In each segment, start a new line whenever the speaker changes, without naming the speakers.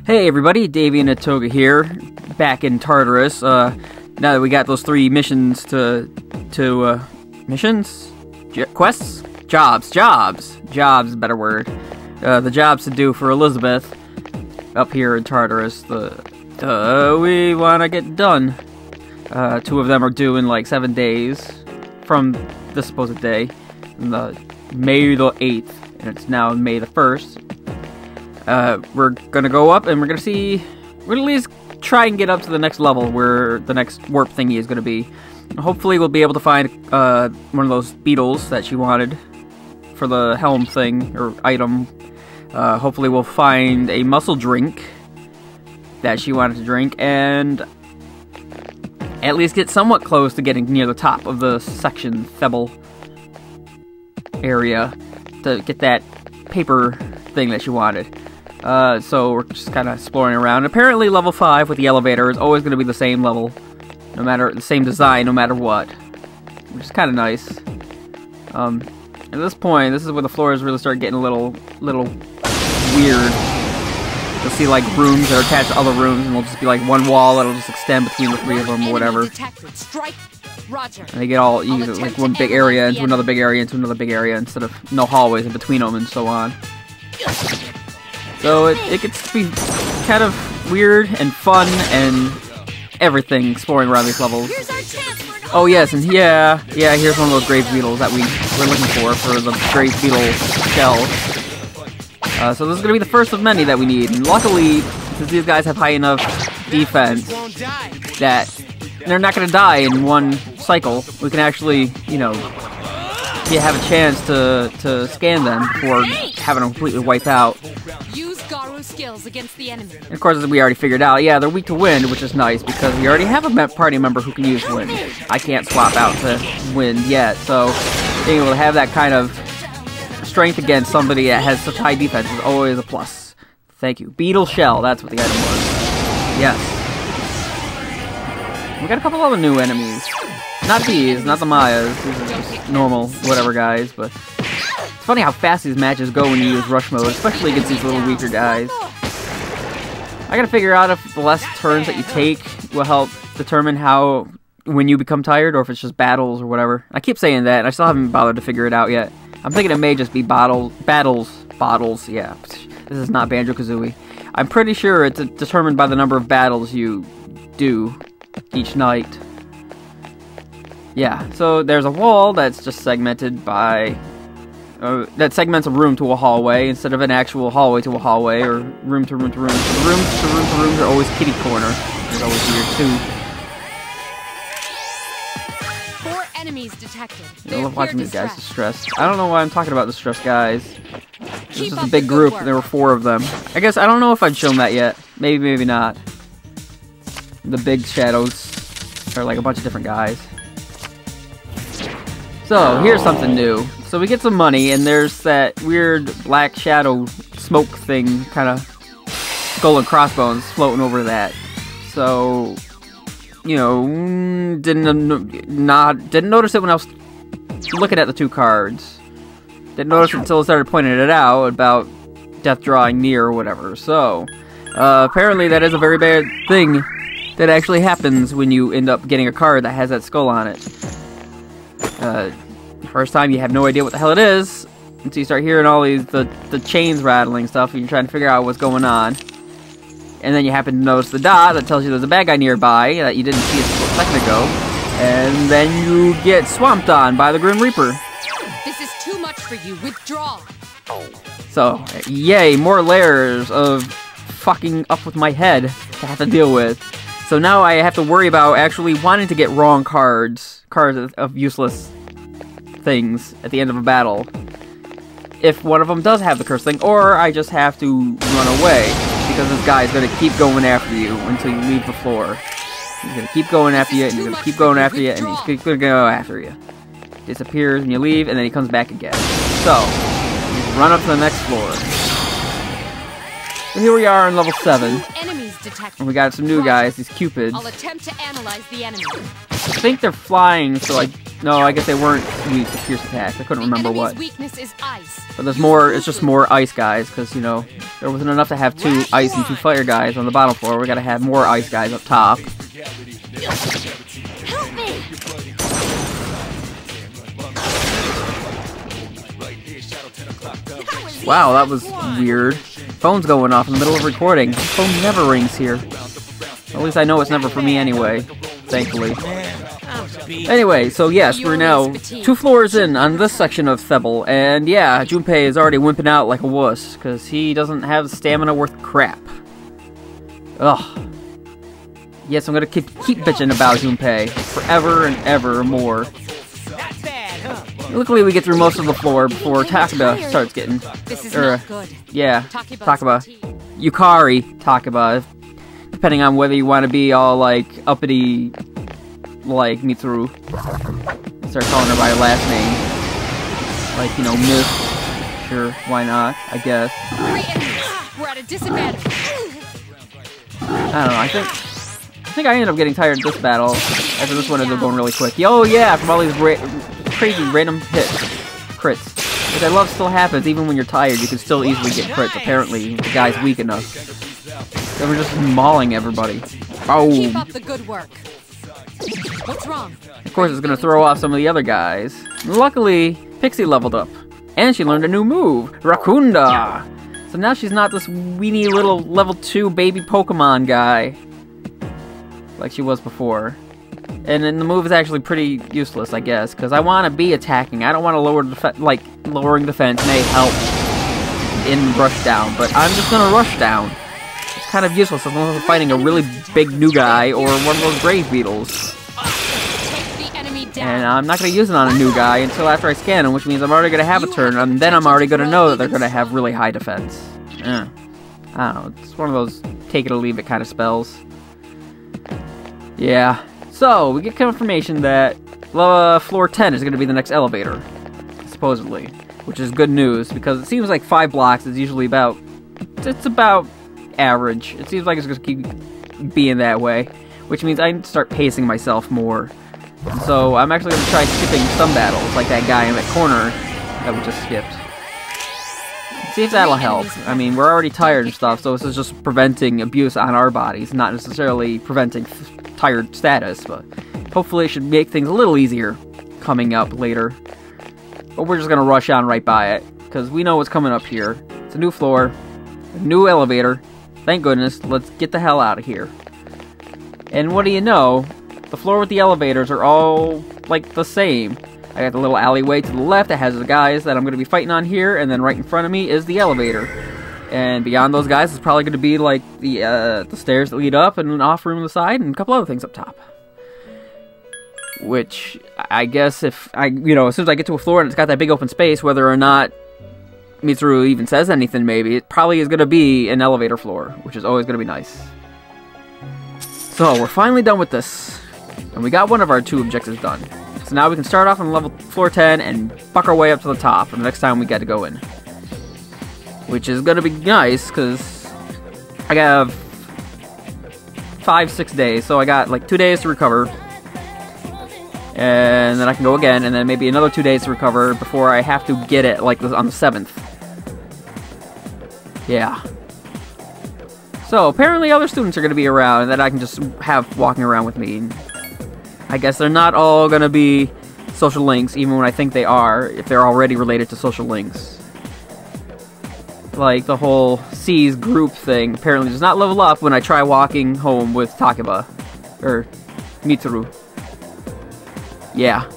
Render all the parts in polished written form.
Hey everybody, Davey and Atoga here, back in Tartarus. Now that we got those 3 missions missions? Quests? Jobs is a better word. The jobs to do for Elizabeth up here in Tartarus. We wanna get done. 2 of them are due in like 7 days from the supposed day, May the 8th, and it's now May the 1st. We're gonna go up and we're gonna at least try and get up to the next level where the next warp thingy is gonna be. Hopefully we'll be able to find one of those beetles that she wanted for the helm thing, or item. Hopefully we'll find a muscle drink that she wanted to drink, and at least get somewhat close to getting near the top of the section Thebble area to get that paper thing that she wanted. So we're just kind of exploring around. Apparently level 5 with the elevator is always going to be the same level, the same design, no matter what, which is kind of nice. At this point, this is where the floors really start getting a little weird. You'll see like rooms that are attached to other rooms, and it'll just be like one wall that'll just extend between the 3 of them or whatever. And they get all like one big area into another big area into another big area instead of no hallways in between them and so on. So it gets to be kind of weird and fun and everything exploring around these levels. Oh yes, and yeah, here's one of those grave beetles that we were looking for the grave beetle shell. So this is going to be the first of many that we need, and luckily, since these guys have high enough defense that they're not going to die in one cycle, we can actually, have a chance to scan them before having them completely wiped out.
Skills against the enemy.
And of course, as we already figured out, yeah, they're weak to wind, which is nice because we already have a party member who can use wind. I can't swap out to wind yet, so being able to have that kind of strength against somebody that has such high defense is always a plus. Thank you. Beetle shell, that's what the item was. Yes. We got a couple other new enemies. Not these, not the Mayas. These are just normal, whatever guys, but it's funny how fast these matches go when you use rush mode, especially against these little weaker guys. I gotta figure out if the less turns that you take will help determine when you become tired, or if it's just battles or whatever. I keep saying that, and I still haven't bothered to figure it out yet. I'm thinking it may just be battles, yeah. This is not Banjo-Kazooie. I'm pretty sure it's determined by the number of battles you do each night. Yeah, so there's a wall that's just segmented by... that segments a room to a hallway instead of an actual hallway to a hallway, or room to room to room. So the rooms are always kitty corner. It's always weird too.
4 enemies detected.
I love watching these guys distressed. I don't know why I'm talking about distressed guys. This is a big group. There were 4 of them. I guess I don't know if I'd shown that yet. Maybe not. The big shadows are like a bunch of different guys. So here's something new. So we get some money, and there's that weird black shadow smoke thing, kind of skull and crossbones floating over that. So, didn't notice it when I was looking at the 2 cards. Didn't notice it until I started pointing it out about death drawing near or whatever. So, apparently that is a very bad thing that actually happens when you end up getting a card that has that skull on it. First time you have no idea what the hell it is until you start hearing all these the chains rattling stuff, and you're trying to figure out what's going on. And then you happen to notice the dot that tells you there's a bad guy nearby that you didn't see a second ago, and then you get swamped on by the Grim Reaper.
This is too much for you. Withdraw.
So, yay, more layers of fucking up with my head to have to deal with. So now I have to worry about actually wanting to get wrong cards of useless things at the end of a battle. If one of them does have the curse thing, or I just have to run away, because this guy is going to keep going after you until you leave the floor. He's going to keep going after you, and he's going to keep going after you, and he's going to go after you. Disappears and you leave, and then he comes back again. So, you run up to the next floor. So here we are on level 7. And we got some new guys, these cupids.
I'll attempt to analyze the enemy.
I think they're flying, so I No, I guess they weren't weak to pierce attacks. I couldn't remember what.
Weakness is ice.
But there's more, it's just more ice guys, because, you know, there wasn't enough to have 2 ice and 2 fire guys on the bottom floor. We gotta have more ice guys up top.
Help me!
Wow, that was weird. Phone's going off in the middle of recording. Phone never rings here. At least I know it's never for me anyway, thankfully. Anyway, so yes, we're now 2 floors in on this section of Thebble, and yeah, Junpei is already wimping out like a wuss, because he doesn't have stamina worth crap. Ugh. Yes, I'm gonna keep bitching about Junpei forever and ever more. Luckily, we get through most of the floor before Takeba starts getting...
This is not good.
Yeah, Takeba. Yukari Takeba. Depending on whether you want to be all, like, uppity, like Mitsuru. Start calling her by her last name. Like, you know, Miss. Sure, why not, I guess.
3 enemies. We're at a disadvantage.
I don't know, I think I ended up getting tired of this battle. After this one ended up going really quick. Oh yeah, from all these crazy random hits. Crits. Which I love still happens, even when you're tired, you can still easily get crits, apparently. The guy's weak enough. They were just mauling everybody. Oh!
Keep up the good work. What's wrong?
Of course, it's gonna throw off some of the other guys. Luckily, Pixie leveled up. And she learned a new move, Rakunda! So now she's not this weenie little level 2 baby Pokemon guy. Like she was before. And then the move is actually pretty useless, I guess, because I want to be attacking. I don't want to lower lowering defense may help in rush down, but I'm just gonna rush down. It's kind of useless unless I'm fighting a really big new guy or one of those grave beetles. And I'm not gonna use it on a new guy until after I scan him, which means I'm already gonna have a turn, and then I'm already gonna know that they're gonna have really high defense. I don't know. It's one of those take it or leave it kind of spells. Yeah. So, we get confirmation that floor 10 is going to be the next elevator, supposedly, which is good news, because it seems like 5 blocks is usually about, it's about average. It seems like it's going to keep being that way, which means I need to start pacing myself more. So, I'm actually going to try skipping some battles, like that guy in that corner that we just skipped. See if that'll help. I mean, we're already tired and stuff, so this is just preventing abuse on our bodies, not necessarily preventing tired status, but hopefully it should make things a little easier coming up later. But we're just gonna rush on right by it, because we know what's coming up here. It's a new floor, a new elevator. Thank goodness, let's get the hell out of here. And what do you know, the floor with the elevators are all, like, the same. I got the little alleyway to the left that has the guys that I'm going to be fighting on here, and then right in front of me is the elevator. And beyond those guys, it's probably going to be like the stairs that lead up, and an off room on the side, and a couple other things up top. Which, I guess if as soon as I get to a floor and it's got that big open space, whether or not Mitsuru even says anything maybe, it probably is going to be an elevator floor, which is always going to be nice. So, we're finally done with this. And we got one of our 2 objectives done. So now we can start off on floor 10 and buck our way up to the top, and the next time we get to go in. Which is gonna be nice, because I got 5-6 days, so I got like 2 days to recover. And then I can go again, and then maybe another 2 days to recover before I have to get it like on the 7th. Yeah. So apparently other students are gonna be around that I can just have walking around with me. I guess they're not all gonna be social links, even when I think they are, if they're already related to social links. Like the whole C's group thing apparently does not level up when I try walking home with Takeba. Or Mitsuru. Yeah.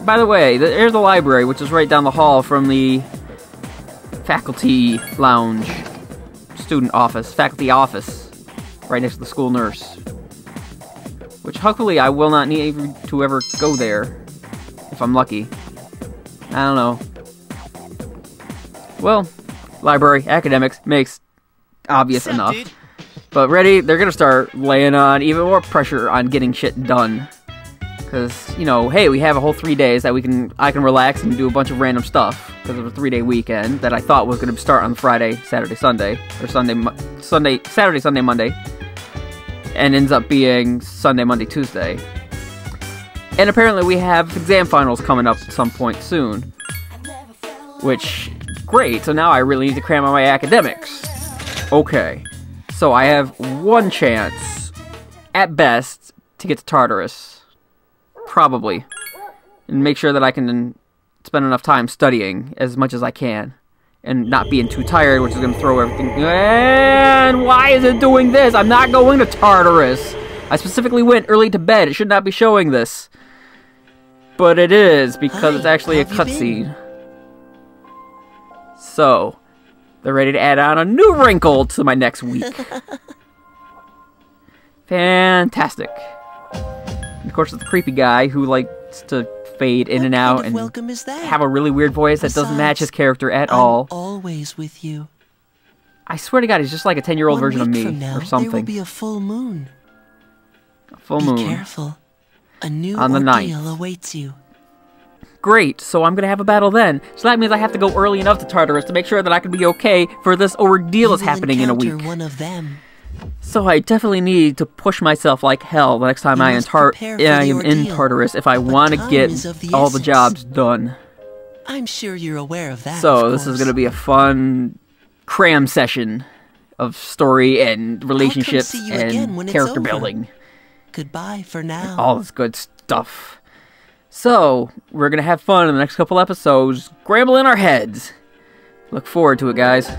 By the way, there's the library, which is right down the hall from the faculty lounge. Student office. Faculty office. Right next to the school nurse. Which hopefully I will not need to ever go there. If I'm lucky. I don't know. Well, library, academics, makes obvious enough. Dude? But they're gonna start laying on even more pressure on getting shit done. Because, hey, we have a whole 3 days that I can relax and do a bunch of random stuff. Because of a 3-day weekend that I thought was gonna start on Friday, Saturday, Sunday. Or Saturday, Sunday, Monday. And ends up being Sunday, Monday, Tuesday. And apparently we have exam finals coming up at some point soon. Which, great, so now I really need to cram on my academics. Okay, so I have one chance, at best, to get to Tartarus. Probably. And make sure that I can spend enough time studying as much as I can. And not being too tired, which is going to throw everything... And why is it doing this? I'm not going to Tartarus! I specifically went early to bed. It should not be showing this. But it is, because it's actually a cutscene. So, they're ready to add on a new wrinkle to my next week. Fantastic. And of course, it's the creepy guy who likes to fade in and out and have a really weird voice that doesn't match his character at all.
I'm always with you.
I swear to God, he's just like a 10-year-old version of me,
now,
or something.
There will be a full moon.
A full moon.
Be careful. A new
on the
ordeal
9th.
awaits you.
Great, so I'm gonna have a battle then. So that means I have to go early enough to Tartarus to make sure that I can be okay for this ordeal that's happening in a week.
One of them.
So I definitely need to push myself like hell the next time I am in Tartarus if I want to get all the jobs done.
I'm sure you're aware of that.
So this is gonna be a fun cram session of story and relationships and character building.
Goodbye for now.
All this good stuff. So, we're gonna have fun in the next couple episodes, scrambling our heads. Look forward to it, guys.